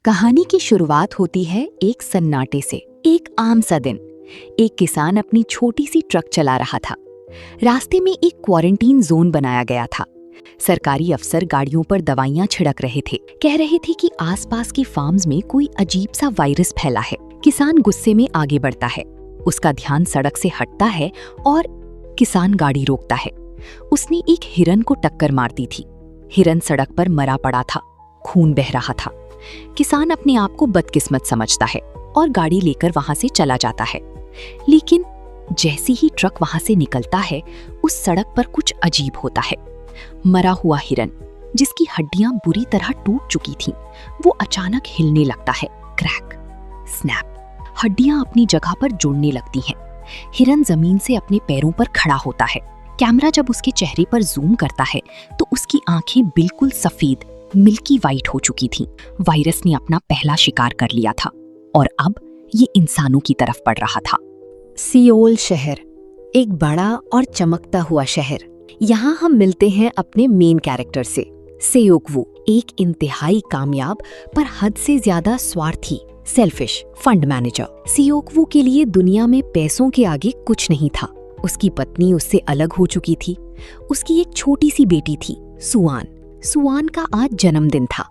कहानी की शुरुआत होती है एक सन्नाटे से। एक आम सा दिन। एक किसान अपनी छोटी सी ट्रक चला रहा था। रास्ते में एक क्वारंटीन जोन बनाया गया था। सरकारी अफसर गाड़ियों पर दवाइयां छिड़क रहे थे। कह रहे थे कि आसपास के फार्म्स में कोई अजीब सा वायरस फैला है। किसान गुस्से में आगे बढ़ता है। उसका ध्यान सड़क से हटता है और किसान गाड़ी रोकता है। उसने एक हिरन को टक्कर मार दी थी। हिरन सड़क पर मरा पड़ा था, खून बह रहा था। किसान अपने आप को बदकिस्मत समझता है और गाड़ी लेकर वहां से चला जाता है। लेकिन जैसे ही ट्रक वहां से निकलता है, उस सड़क पर कुछ अजीब होता है। मरा हुआ हिरन, जिसकी हड्डियां बुरी तरह टूट चुकी थीं, वो अचानक हिलने लगता है। Crack, snap. हड्डियां अपनी जगह पर जुड़ने लगती हैं। हिरन जमीन से अपने पैरों पर खड़ा होता है। कैमरा जब उसके चेहरे पर जूम करता है तो उसकी आंखें बिल्कुल सफेद, मिल्की वाइट हो चुकी थीं। वायरस ने अपना पहला शिकार कर लिया था और अब ये इंसानों की तरफ बढ़ रहा था। सियोल शहर, एक बड़ा और चमकता हुआ शहर। यहाँ हम मिलते हैं अपने मेन कैरेक्टर से, सेओक-वू, एक इंतहाई कामयाब पर हद से ज्यादा स्वार्थी, सेल्फिश फंड मैनेजर। सियोक-वू के लिए दुनिया में पैसों के आगे कुछ नहीं था। उसकी पत्नी उससे अलग हो चुकी थी। उसकी एक छोटी सी बेटी थी, सुआन। सुआन का आज जन्मदिन था,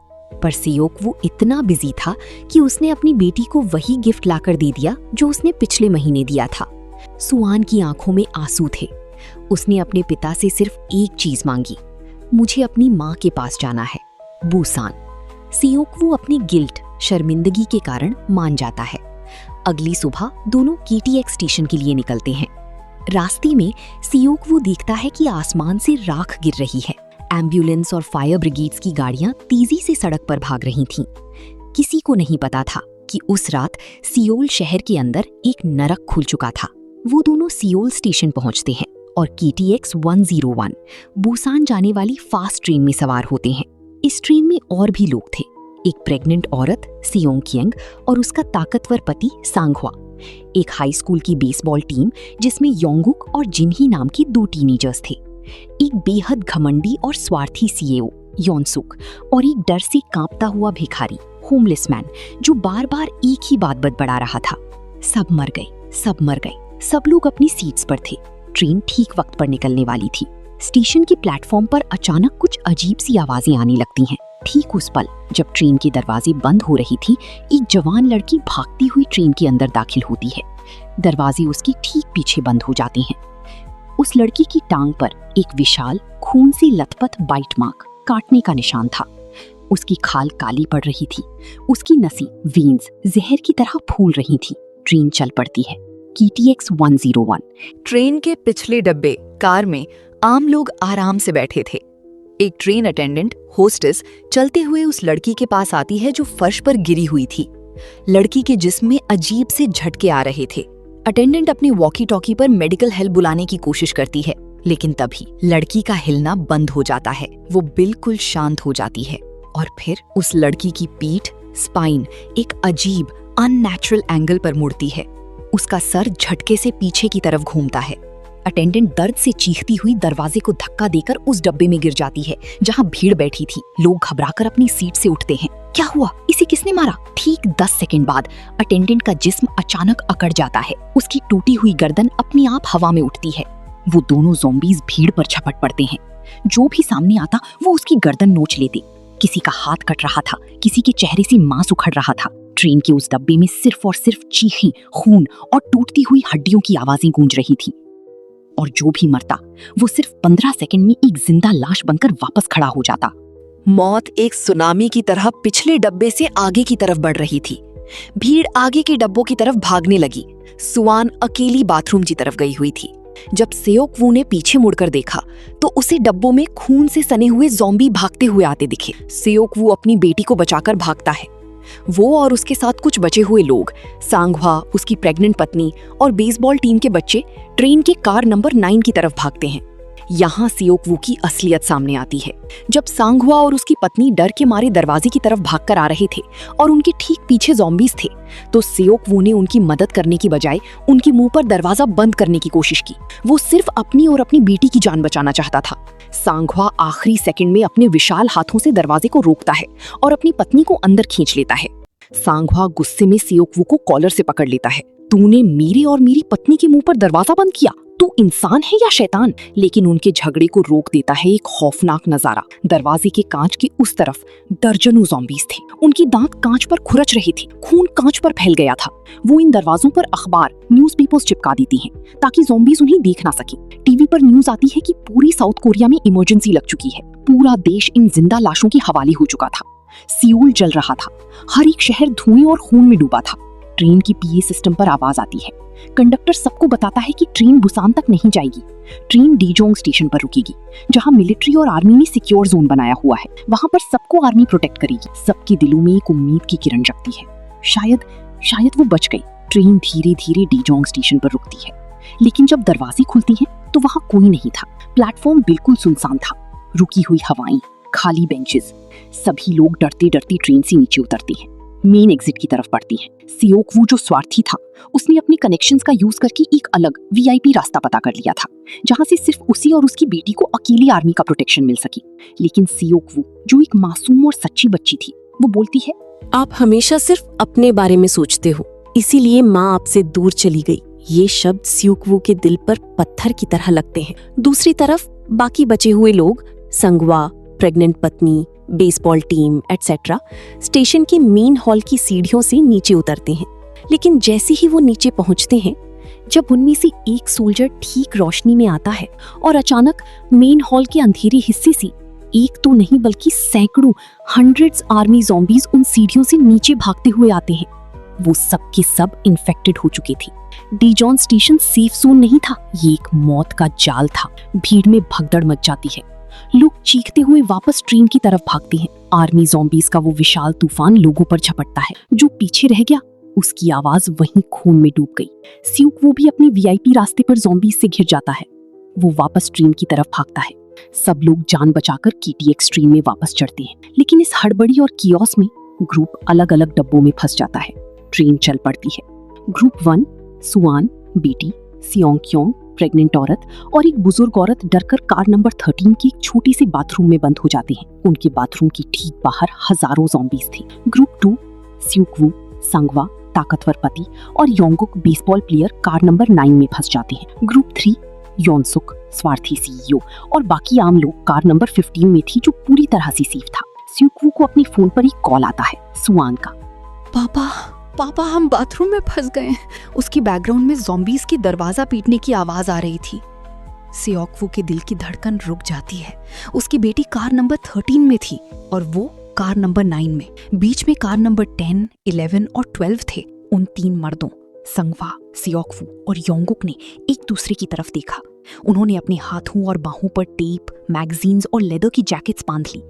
पर सियोक-वू इतना बिजी था कि उसने अपनी बेटी को वही गिफ्ट लाकर दे दिया जो उसने पिछले महीने दिया था। सुआन की आंखों में आंसू थे। उसने अपने पिता से सिर्फ एक चीज मांगी, मुझे अपनी माँ के पास जाना है, बुसान। सियोक-वू अपनी गिल्ट, शर्मिंदगी के कारण मान जाता है। अगली सुबह दोनों KTX स्टेशन के लिए निकलते हैं। रास्ते में सियोक-वू देखता है कि आसमान से राख गिर रही है। एम्बुलेंस और फायर ब्रिगेड्स की गाड़ियां तेजी से सड़क पर भाग रही थीं। किसी को नहीं पता था कि उस रात सियोल शहर के अंदर एक नरक खुल चुका था। वो दोनों सियोल स्टेशन पहुंचते हैं और KTX 101 बुसान जाने वाली फास्ट ट्रेन में सवार होते हैं। इस ट्रेन में और भी लोग थे। एक प्रेग्नेंट औरत सियोंग-क्यंग और उसका ताकतवर पति सांगह्वा। एक हाई स्कूल की बेसबॉल टीम जिसमें योंगुक और जिनही नाम के 2 टीनेजर्स थे। एक बेहद घमंडी और स्वार्थी CEO योनसुक और एक डर से कांपता हुआ भिखारी, होमलेस मैन, जो बार बार एक ही बात बड़बड़ा रहा था। सब मर गए, सब मर गए। सब लोग अपनी सीट्स पर थे। ट्रेन ठीक वक्त पर निकलने वाली थी। स्टेशन के प्लेटफॉर्म पर अचानक कुछ अजीब सी आवाजें आने लगती हैं। ठीक उस पल जब ट्रेन के दरवाजे बंद हो रही थी, एक जवान लड़की भागती हुई ट्रेन के अंदर दाखिल होती है। दरवाजे उसकी ठीक पीछे बंद हो जाते हैं। उस लड़की की टांग पर एक विशाल खून से लथपथ बाइट मार्क, काटने का निशान था। उसकी खाल काली पड़ रही थी। उसकी नसें, वेन्स जहर की तरह फूल रही थी। ट्रेन चल पड़ती है। KTX 101। ट्रेन के पिछले डब्बे, कार में आम लोग आराम से बैठे थे। एक ट्रेन अटेंडेंट, होस्टेस, चलते हुए उस लड़की के पास आती है जो फर्श पर गिरी हुई थी। लड़की के जिस्म में अजीब से झटके आ रहे थे। अटेंडेंट अपनी वॉकी टॉकी पर मेडिकल हेल्प बुलाने की कोशिश करती है, लेकिन तभी लड़की का हिलना बंद हो जाता है। वो बिल्कुल शांत हो जाती है और फिर उस लड़की की पीठ, स्पाइन एक अजीब, अननेचुरल एंगल पर मुड़ती है। उसका सर झटके से पीछे की तरफ घूमता है। अटेंडेंट दर्द से चीखती हुई दरवाजे को धक्का देकर उस डब्बे में गिर जाती है जहां भीड़ बैठी थी। लोग घबराकर अपनी सीट से उठते हैं। क्या हुआ? इसे किसने मारा? ठीक 10 सेकंड बाद अटेंडेंट का जिस्म अचानक अकड़ जाता है। उसकी टूटी हुई गर्दन अपने आप हवा में उठती है। वो दोनों ज़ॉम्बीज भीड़ पर झपट पड़ते हैं। जो भी सामने आता वो उसकी गर्दन नोच लेते। किसी का हाथ कट रहा था, किसी के चेहरे से मांस उखड़ रहा था। ट्रेन के उस डब्बे में सिर्फ और सिर्फ चीखें, खून और टूटती हुई हड्डियों की आवाजें गूंज रही थी। और जो भी मरता वो सिर्फ 15 सेकंड में एक जिंदा लाश बनकर वापस खड़ा हो जाता। मौत एक सुनामी की तरह पिछले डब्बे से आगे की तरफ बढ़ रही थी। भीड़ आगे के डब्बों की तरफ भागने लगी। सुआन अकेली बाथरूम की तरफ गई हुई थी। जब सेओक-वू ने पीछे मुड़कर देखा तो उसे डब्बों में खून से सने हुए ज़ॉम्बी भागते हुए आते दिखे। सेओक-वू अपनी बेटी को बचाकर भागता है। वो और उसके साथ कुछ बचे हुए लोग, सांगह्वा, उसकी प्रेग्नेंट पत्नी और बेसबॉल टीम के बच्चे ट्रेन के कार नंबर 9 की तरफ भागते हैं। यहाँ सियोक-वू की असलियत सामने आती है। जब सांगह्वा और उसकी पत्नी डर के मारे दरवाजे की तरफ भागकर आ रहे थे और उनके ठीक पीछे ज़ॉम्बीज थे, तो सियोक-वू ने उनकी मदद करने की बजाय उनके मुंह पर दरवाजा बंद करने की कोशिश की। वो सिर्फ अपनी और अपनी बेटी की जान बचाना चाहता था। सांगह्वा आखिरी सेकंड में अपने विशाल हाथों से दरवाजे को रोकता है और अपनी पत्नी को अंदर खींच लेता है। सांघवा गुस्से में सियोक्वू को कॉलर से पकड़ लेता है। तूने मेरे और मेरी पत्नी के मुंह पर दरवाजा बंद किया, तू इंसान है या शैतान? लेकिन उनके झगड़े को रोक देता है एक खौफनाक नजारा। दरवाजे के कांच के उस तरफ दर्जनों ज़ॉम्बीज थे। उनकी दांत कांच पर खुरच रही थी, खून कांच पर फैल गया था। वो इन दरवाजों पर अखबार, न्यूज़पेपर्स चिपका देती हैं ताकि ज़ॉम्बीज उन्हें देख ना सकें। टीवी पर न्यूज आती है कि पूरी साउथ कोरिया में इमरजेंसी लग चुकी है। पूरा देश इन जिंदा लाशों के हवाले हो चुका था। सियोल जल रहा था, हर एक शहर धुएं और खून में डूबा था। ट्रेन की पीए सिस्टम पर आवाज आती है। कंडक्टर सबको बताता है कि ट्रेन बुसान तक नहीं जाएगी, ट्रेन डीजोंग स्टेशन पर रुकेगी, जहां मिलिट्री और आर्मी ने सिक्योर जोन बनाया हुआ है। वहां पर सबको आर्मी प्रोटेक्ट करेगी। सबके दिलों में एक उम्मीद की किरण जगती है। शायद वो बच गई। ट्रेन धीरे धीरे डीजोंग स्टेशन पर रुकती है, लेकिन जब दरवाजे खुलती हैं तो वहां कोई नहीं था। प्लेटफॉर्म बिल्कुल सुनसान था। रुकी हुई हवाएं, खाली बेंचेस। सभी लोग डरते डरते ट्रेन से नीचे उतरते हैं, मेन एग्जिट की तरफ बढ़ती हैं। सियोक्वू जो स्वार्थी था, उसने अपने कनेक्शंस का यूज करके एक अलग वीआईपी रास्ता पता कर लिया था, जहां से सिर्फ उसी और उसकी बेटी को अकेली आर्मी का प्रोटेक्शन मिल सकी। लेकिन सियोक्वू, जो एक मासूम और सच्ची बच्ची थी, वो बोलती है, आप हमेशा सिर्फ अपने बारे में सोचते हो, इसीलिए माँ आपसे दूर चली गई। ये शब्द सियोक्वू के दिल पर पत्थर की तरह लगते हैं। दूसरी तरफ बाकी बचे हुए लोग, संगवा, प्रेग्नेंट पत्नी, बेसबॉल टीम एटसेट्रा, स्टेशन के मेन हॉल की सीढ़ियों से नीचे उतरते हैं। लेकिन जैसे ही वो नीचे पहुंचते हैं, जब उनमें से एक सोल्जर ठीक रोशनी में आता है और अचानक मेन हॉल के अंधेरे हिस्से से एक तो नहीं बल्कि सैकड़ों, हंड्रेड्स आर्मी ज़ॉम्बीज उन सीढ़ियों से नीचे भागते हुए आते हैं। वो सब के सब इन्फेक्टेड हो चुके थे। डीजॉन स्टेशन सेफ जोन नहीं था, ये एक मौत का जाल था। भीड़ में भगदड़ मच जाती है। लोग चीखते हुए वापस ट्रेन की तरफ भागते हैं। आर्मी ज़ॉम्बीज का वो विशाल तूफान लोगों पर झपटता है। जो पीछे रह गया, उसकी आवाज वहीं खून में डूब गई। सियोक्वू भी अपने वीआईपी रास्ते पर ज़ॉम्बीज से घिर जाता है। वो वापस ट्रेन की तरफ भागता है। सब लोग जान बचाकर केटीएक्स ट्रेन में वापस चढ़ते हैं, लेकिन इस हड़बड़ी और कियोस में ग्रुप अलग अलग डब्बों में फंस जाता है। ट्रेन चल पड़ती है। ग्रुप 1 सुआन, बेटी, सियोंगक्योंग, प्रेग्नेंट औरत और एक बुजुर्ग औरत डरकर कार नंबर 13 की एक छोटी सी बाथरूम में बंद हो जाते हैं। उनके बाथरूम की ठीक बाहर हजारों ज़ॉम्बीज थे। ग्रुप 2 सियोक्वू, संगवा, ताकतवर पति और योंगुक, बेसबॉल प्लेयर, कार नंबर 9 में फंस जाते हैं। ग्रुप 3 योनसुक, स्वार्थी सीईओ और बाकी आम लोग कार नंबर 15 में थी, जो पूरी तरह से सेफ था। सियोक्वू को अपने फोन पर एक कॉल आता है, सुआन का। पापा हम बाथरूम में फंस गए हैं। उसकी बैकग्राउंड में ज़ॉम्बीज की दरवाजा पीटने की आवाज आ रही थी। सियोक्वू के दिल की धड़कन रुक जाती है। उसकी बेटी कार नंबर 13 में थी और वो कार नंबर 9 में। बीच में कार नंबर 10, 11 और 12 थे। उन 3 मर्दों, संगवा, सियोक्वू और योंगुक ने एक दूसरे की तरफ देखा। उन्होंने अपने हाथों और बाहों पर टेप, मैगजीन्स और लेदर की जैकेट्स बांध ली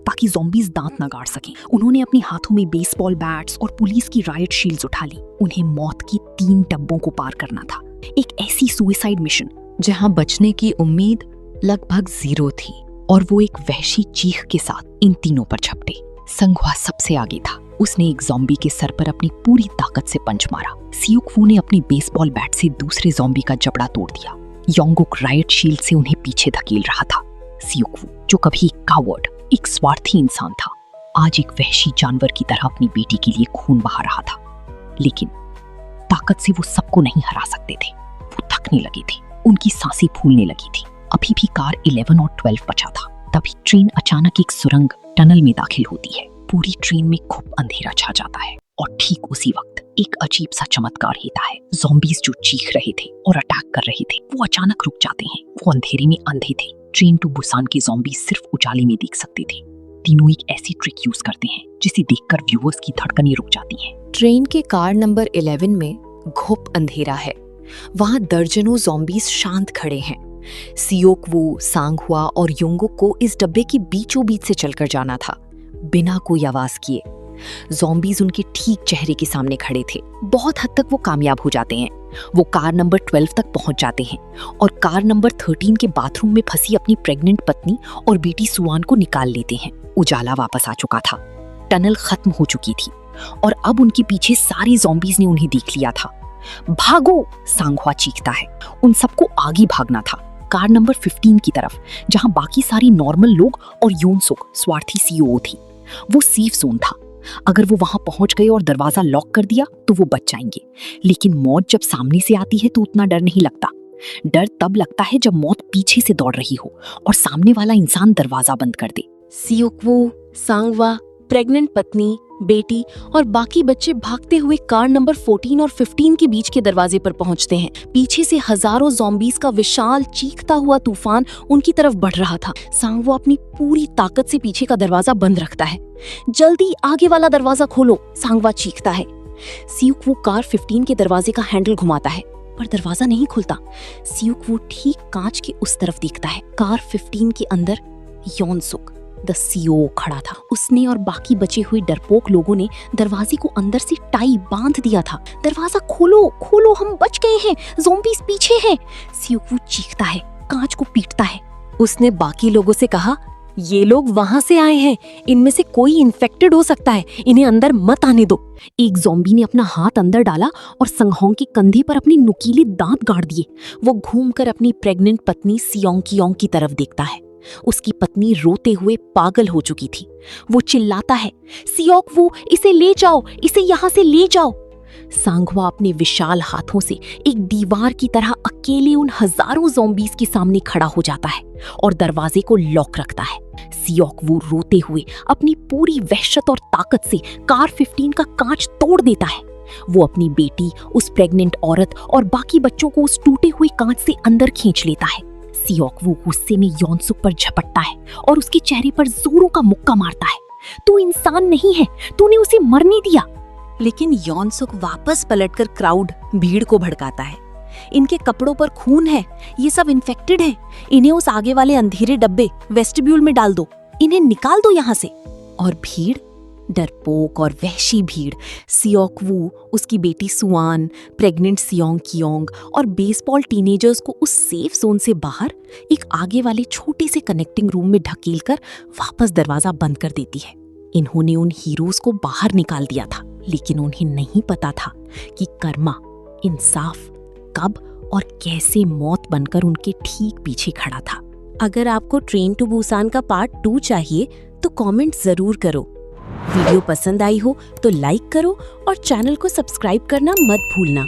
ताकि ज़ॉम्बीज दांत न गाड़ सकें। उन्होंने अपने हाथों में बेसबॉल बैट्स और पुलिस की राइट शील्ड्स उठा ली। उन्हें मौत की 3 डब्बों को पार करना था। एक ऐसी सुसाइड मिशन जहां बचने की उम्मीद लगभग 0 थी। और वो एक वहशी चीख के साथ इन तीनों पर झपटे। संगवा सबसे आगे था। उसने एक ज़ॉम्बी के सर पर अपनी पूरी ताकत से पंच मारा। सियोक्वू ने अपनी बेसबॉल बैट से दूसरे ज़ॉम्बी का जबड़ा तोड़ दिया। योंगुक राइट शील्ड से उन्हें पीछे धकेल रहा था। सियोक्वू, जो कभी एक कावर्ड, एक स्वार्थी इंसान था, आज एक वहशी जानवर की तरह अपनी बेटी के लिए खून बहा रहा था। लेकिन ताकत से वो सबको नहीं हरा सकते थे। वो थकने लगे थे, उनकी सांसें फूलने लगी थी। अभी भी कार 11 और 12 बचा था। तभी ट्रेन अचानक एक सुरंग टनल में दाखिल होती है। पूरी ट्रेन में खूब अंधेरा छा जाता है और ठीक उसी वक्त एक अजीब सा चमत्कार होता है। ज़ॉम्बीज जो चीख रहे थे और अटैक कर रहे थे, वो अचानक रुक जाते हैं। वो अंधेरे में अंधे थे। ट्रेन टू बुसान के ज़ॉम्बीज सिर्फ उजाले में देख सकते थे। तीनों एक ऐसी ट्रिक यूज करते हैं जिसे देखकर व्यूअर्स की धड़कनें रुक जाती हैं। ट्रेन के कार नंबर 11 में घुप अंधेरा है। वहां दर्जनों ज़ॉम्बीज शांत खड़े हैं। सियोक्वू, सांगहुआ और योंगुक को इस डब्बे के बीचों बीच से चलकर जाना था, बिना कोई आवाज किए। ज़ॉम्बीज उनके ठीक चेहरे के सामने खड़े थे। बहुत हद तक वो कामयाब हो जाते हैं। वो कार नंबर 12 तक पहुंच जाते हैं और कार नंबर 13 के बाथरूम में फंसी अपनी प्रेग्नेंट पत्नी और बेटी सुआन को निकाल लेते हैं। उजाला वापस आ चुका था। टनल खत्म हो चुकी थी और अब उनके पीछे सारे ज़ॉम्बीज ने उन्हें देख लिया था। भागो, सांगहुआ चीखता है। उन सबको आगे भागना था, कार नंबर 15 की तरफ, जहां बाकी सारी नॉर्मल लोग और योनसुक, स्वार्थी सीईओ थी। वो सेफ जोन था। अगर वो वहां पहुंच गए और दरवाजा लॉक कर दिया तो वो बच जाएंगे, लेकिन मौत जब सामने से आती है तो उतना डर नहीं लगता। डर तब लगता है जब मौत पीछे से दौड़ रही हो और सामने वाला इंसान दरवाजा बंद कर दे। सियोक्वू, सांगवा, प्रेग्नेंट पत्नी, बेटी और बाकी बच्चे भागते हुए कार नंबर 14 और 15 के बीच के दरवाजे पर पहुंचते हैं। पीछे से हजारों ज़ॉम्बीज का विशाल चीखता हुआ तूफान उनकी तरफ बढ़ रहा था। सांगवा अपनी पूरी ताकत से पीछे का दरवाजा बंद रखता है। जल्दी आगे वाला दरवाजा खोलो, सांगवा चीखता है। सियोक्वू कार 15 के दरवाजे का हैंडल घुमाता है पर दरवाजा नहीं खुलता। सियोक्वू ठीक कांच के उस तरफ देखता है। कार 15 के अंदर योनसुक द सीओ खड़ा था। उसने और बाकी बचे हुए डरपोक लोगों ने दरवाजे को अंदर से टाई बांध दिया था। दरवाजा खोलो खोलो, हम बच गए हैं, ज़ॉम्बीज़ पीछे हैं। सियोक्वू चीखता है, कांच को पीटता है। उसने बाकी लोगों से कहा, ये लोग वहां से आए हैं, इनमें से कोई इन्फेक्टेड हो सकता है, इन्हें अंदर मत आने दो। एक ज़ॉम्बी ने अपना हाथ अंदर डाला और संगहोंग के कंधे पर अपने नुकीले दांत गाड़ दिए। वो घूमकर अपनी प्रेग्नेंट पत्नी सियोंग की तरफ देखता है। उसकी पत्नी रोते हुए पागल हो चुकी थी। वो चिल्लाता है, सियोक्वू, इसे ले जाओ, इसे यहाँ से ले जाओ। सांगवा अपने विशाल हाथों से एक दीवार की तरह अकेले उन हजारों ज़ॉम्बीज के सामने खड़ा हो जाता है और दरवाजे को लॉक रखता है। सियोक्वू रोते हुए अपनी पूरी वहशत और ताकत से कार 15 का कांच तोड़ देता है। वो अपनी बेटी, उस प्रेग्नेंट औरत और बाकी बच्चों को उस टूटे हुए कांच से अंदर खींच लेता है। सियोक्वू गुस्से में योनसुक पर झपटता है और उसके चेहरे पर जोरों का मुक्का मारता है। तू इंसान नहीं है, तूने उसे मरने दिया। लेकिन योनसुक वापस पलटकर भीड़ को भड़काता है। इनके कपड़ों पर खून है, ये सब इन्फेक्टेड हैं। इन्हें उस आगे वाले अंधेरे डब्बे वेस्टिब्यूल में डाल दो, इन्हें निकाल दो यहाँ से। और भीड़, डरपोक और वहशी भीड़, सियोक्वू, उसकी बेटी सुआन, प्रेग्नेंट सियोंग और बेसबॉल टीनेजर्स को उस सेफ जोन से बाहर एक आगे वाले छोटे से कनेक्टिंग रूम में ढकेलकर वापस दरवाजा बंद कर देती है। इन्होंने उन हीरोज को बाहर निकाल दिया था, लेकिन उन्हें नहीं पता था कि कर्मा, इंसाफ कब और कैसे मौत बनकर उनके ठीक पीछे खड़ा था। अगर आपको ट्रेन टू बुसान का पार्ट 2 चाहिए तो कमेंट जरूर करो। वीडियो पसंद आई हो तो लाइक करो और चैनल को सब्सक्राइब करना मत भूलना।